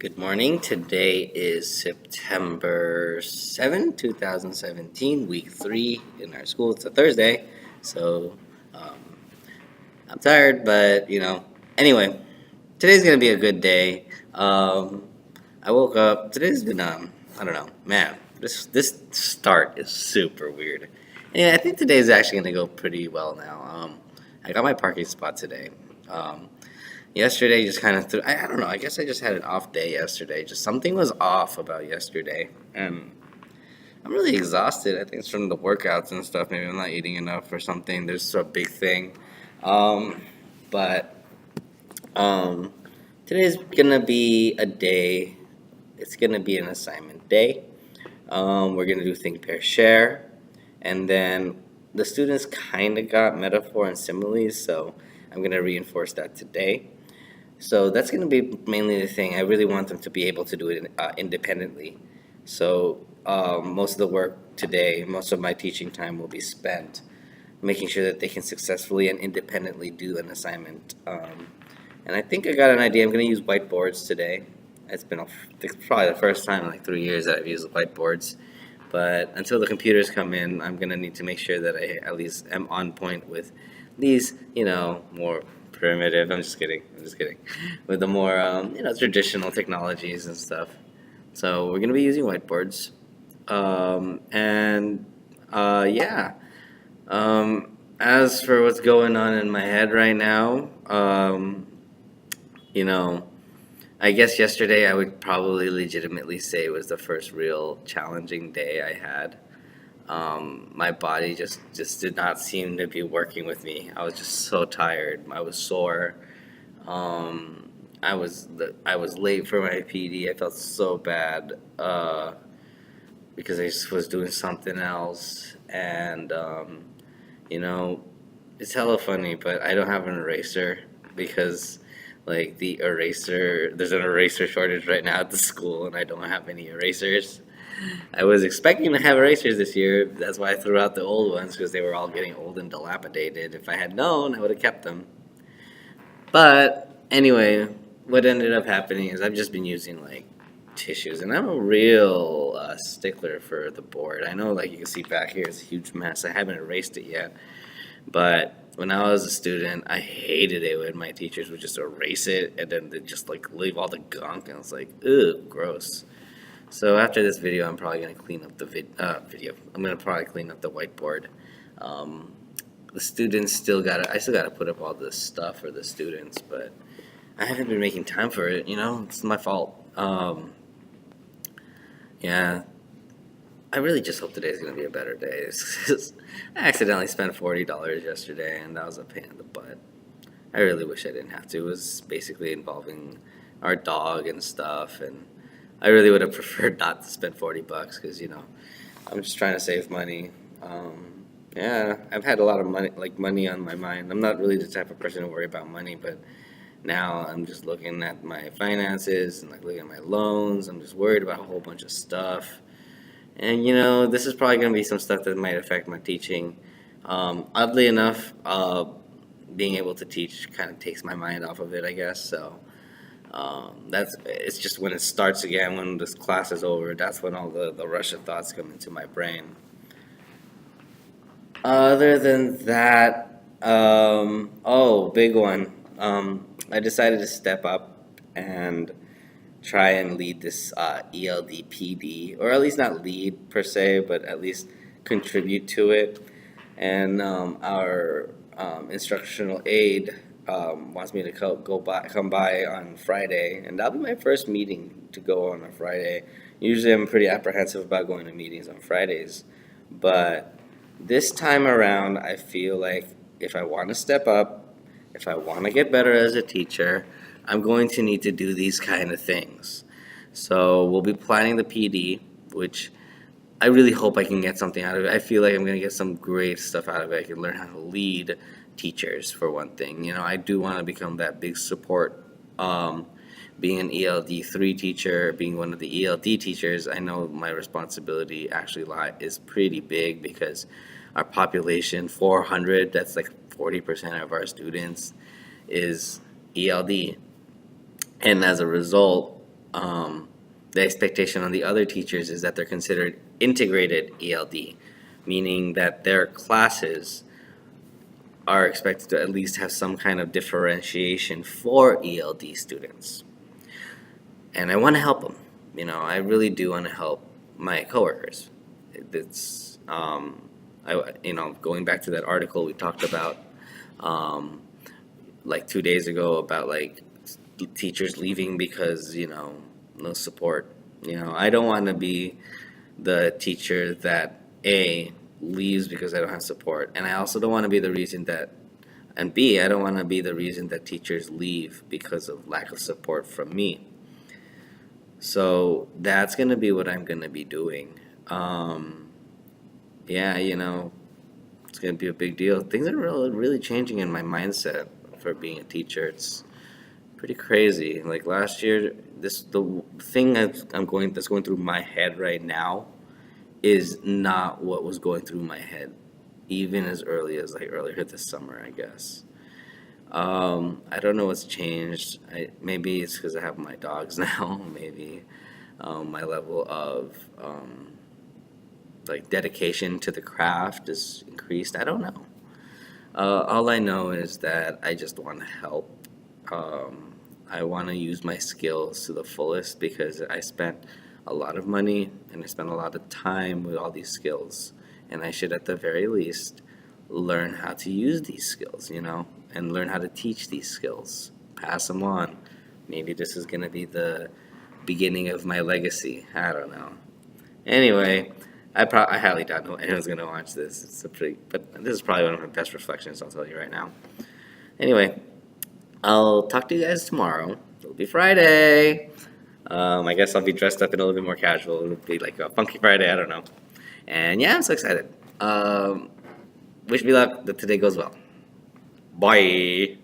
Good morning. Today is September 7, 2017, week 3 in our school. It's a Thursday, so um, I'm tired, but anyway, today's going to be a good day. I woke up, today's been, I don't know, man, this start is super weird. Yeah, I think today's actually going to go pretty well now. I got my parking spot today. Um, Yesterday just kind of threw. I don't know. I guess I just had an off day yesterday. Just something was off about yesterday, and I'm really exhausted. I think it's from the workouts and stuff. Maybe I'm not eating enough or something. There's a big thing, um, but um, today's gonna be a day. It's gonna be an assignment day. We're gonna do think, pair, share, and then the students kind of got metaphor and similes, so I'm gonna reinforce that today. So that's going to be mainly the thing. I really want them to be able to do it independently. So most of the work today, most of my teaching time will be spent making sure that they can successfully and independently do an assignment. And I think I got an idea. I'm going to use whiteboards today. It's probably the first time in like 3 years that I've used whiteboards. But until the computers come in, I'm going to need to make sure that I at least am on point with these, more primitive. I'm just kidding. I'm just kidding. With the more, traditional technologies and stuff. So we're going to be using whiteboards. And yeah. As for what's going on in my head right now, you know, I guess yesterday I would probably legitimately say was the first real challenging day I had. My body just did not seem to be working with me. I was just so tired. I was sore. I was late for my PD. I felt so bad because I just was doing something else, and you know, it's hella funny, but I don't have an eraser because like there's an eraser shortage right now at the school, and I don't have any erasers. I was expecting to have erasers this year. That's why I threw out the old ones because they were all getting old and dilapidated. If I had known, I would have kept them. But anyway, what ended up happening is I've just been using like tissues, and I'm a real stickler for the board. I know, like you can see back here, it's a huge mess. I haven't erased it yet, but when I was a student, I hated it when my teachers would just erase it and then they just like leave all the gunk, and it's like, ugh, gross. So after this video, I'm probably gonna clean up the video. I'm gonna probably clean up the whiteboard. Um, the students still gotta. I still gotta put up all this stuff for the students, but I haven't been making time for it. It's my fault. Yeah, I really just hope today's gonna be a better day. I accidentally spent $40 yesterday, and that was a pain in the butt. I really wish I didn't have to. It was basically involving our dog and stuff, and I really would have preferred not to spend $40 because I'm just trying to save money. Yeah, I've had a lot of money on my mind. I'm not really the type of person to worry about money, but now I'm just looking at my finances and like looking at my loans. I'm just worried about a whole bunch of stuff. And this is probably going to be some stuff that might affect my teaching. Oddly enough, being able to teach kind of takes my mind off of it, I guess. So it's just when it starts again, when this class is over, that's when all the rush of thoughts come into my brain. Other than that, oh, big one. I decided to step up and try and lead this ELD PD, or at least not lead per se, but at least contribute to it. And our instructional aide wants me to come by on Friday, and that'll be my first meeting to go on a Friday. Usually, I'm pretty apprehensive about going to meetings on Fridays, but this time around, I feel like if I want to step up, if I want to get better as a teacher, I'm going to need to do these kind of things. So we'll be planning the PD, which I really hope I can get something out of it. I feel like I'm going to get some great stuff out of it. I can learn how to lead teachers, for one thing. I do want to become that big support. Being an ELD3 teacher, being one of the ELD teachers, I know my responsibility actually is pretty big because our population, 400, that's like 40% of our students, is ELD. And as a result, The expectation on the other teachers is that they're considered integrated ELD, meaning that their classes are expected to at least have some kind of differentiation for ELD students. And I want to help them. I really do want to help my coworkers. It's going back to that article we talked about um, like 2 days ago about like teachers leaving because no support. I don't want to be the teacher that A leaves because I don't have support, and I also don't want to be the reason that, and B, I don't want to be the reason that teachers leave because of lack of support from me. So that's gonna be what I'm gonna be doing. Yeah, it's gonna be a big deal. Things are really, really changing in my mindset for being a teacher. It's pretty crazy. Like last year, the thing that's going through my head right now is not what was going through my head, even as early as like earlier this summer, I guess. I don't know what's changed. Maybe it's because I have my dogs now. Maybe my level of like dedication to the craft is increased. I don't know. All I know is that I just want to help. I want to use my skills to the fullest because I spent a lot of money and I spent a lot of time with all these skills. And I should, at the very least, learn how to use these skills, and learn how to teach these skills, pass them on. Maybe this is going to be the beginning of my legacy. I don't know. Anyway, I highly doubt anyone's going to watch this. But this is probably one of my best reflections, I'll tell you right now. Anyway, I'll talk to you guys tomorrow. It'll be Friday. I guess I'll be dressed up in a little bit more casual. It'll be like a funky Friday, I don't know. And yeah, I'm so excited. Wish me luck that today goes well. Bye.